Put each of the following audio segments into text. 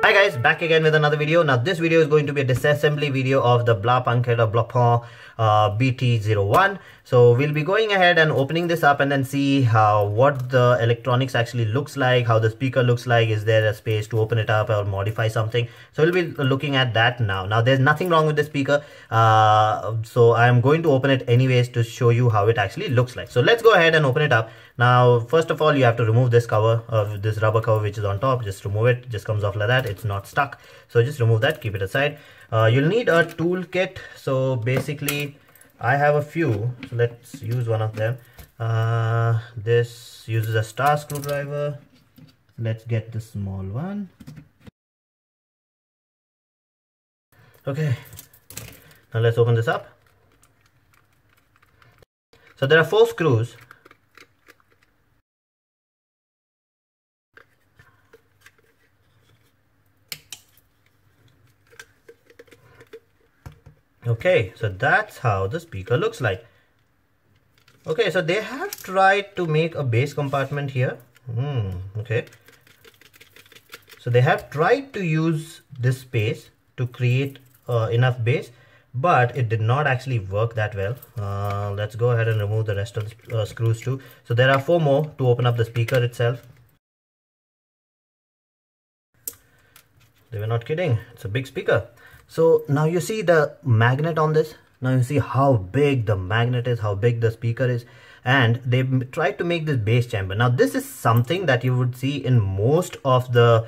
Hi guys, back again with another video. Now this video is going to be a disassembly video of the Blancpacket or Blancpain BT01. So we'll be going ahead and opening this up and then see what the electronics actually looks like, how the speaker looks like. Is there a space to open it up or modify something? So we'll be looking at that now. Now there's nothing wrong with the speaker, so I'm going to open it anyways to show you how it actually looks like. So let's go ahead and open it up. Now first of all, you have to remove this cover, this rubber cover which is on top. Just remove it. Just comes off like that. It's not stuck, so just remove that, keep it aside. You'll need a tool kit. So basically I have a few, so let's use one of them. This uses a star screwdriver. Let's get the small one. Okay, now let's open this up. So there are 4 screws. Okay, so that's how the speaker looks like. Okay, so they have tried to make a bass compartment here. Okay, so they have tried to use this space to create enough bass, but it did not actually work that well. Let's go ahead and remove the rest of the screws too. So there are 4 more to open up the speaker itself. They were not kidding, it's a big speaker. So now you see the magnet on this. Now you see how big the magnet is, how big the speaker is, and they tried to make this bass chamber. Now this is something that you would see in most of the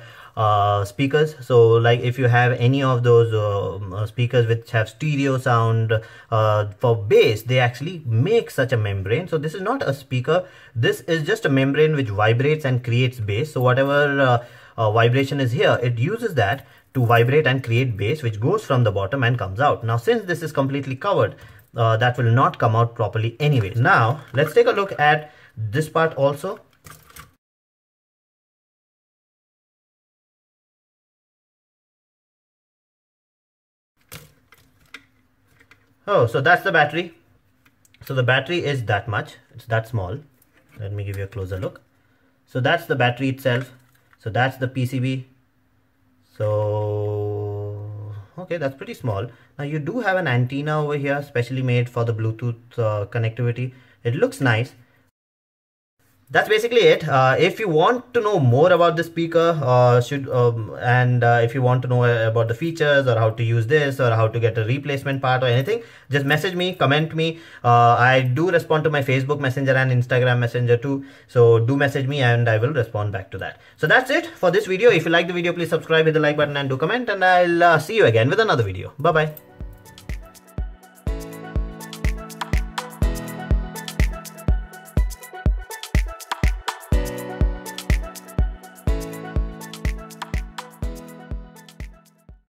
speakers. So like if you have any of those speakers which have stereo sound, for bass they actually make such a membrane. So this is not a speaker, this is just a membrane which vibrates and creates bass. So whatever vibration is here, it uses that to vibrate and create bass, which goes from the bottom and comes out. Now since this is completely covered, that will not come out properly anyway. Now let's take a look at this part also. Oh, so that's the battery. So the battery is that much, it's that small. Let me give you a closer look. So that's the battery itself. So that's the PCB. So okay, that's pretty small. Now you do have an antenna over here specially made for the Bluetooth connectivity. It looks nice. That's basically it. If you want to know more about the speaker, if you want to know about the features or how to use this or how to get a replacement part or anything, just message me, comment me. I do respond to my Facebook Messenger and Instagram Messenger too. So do message me and I will respond back to that. So that's it for this video. If you like the video, please subscribe, hit the like button and do comment, and I'll see you again with another video. Bye bye.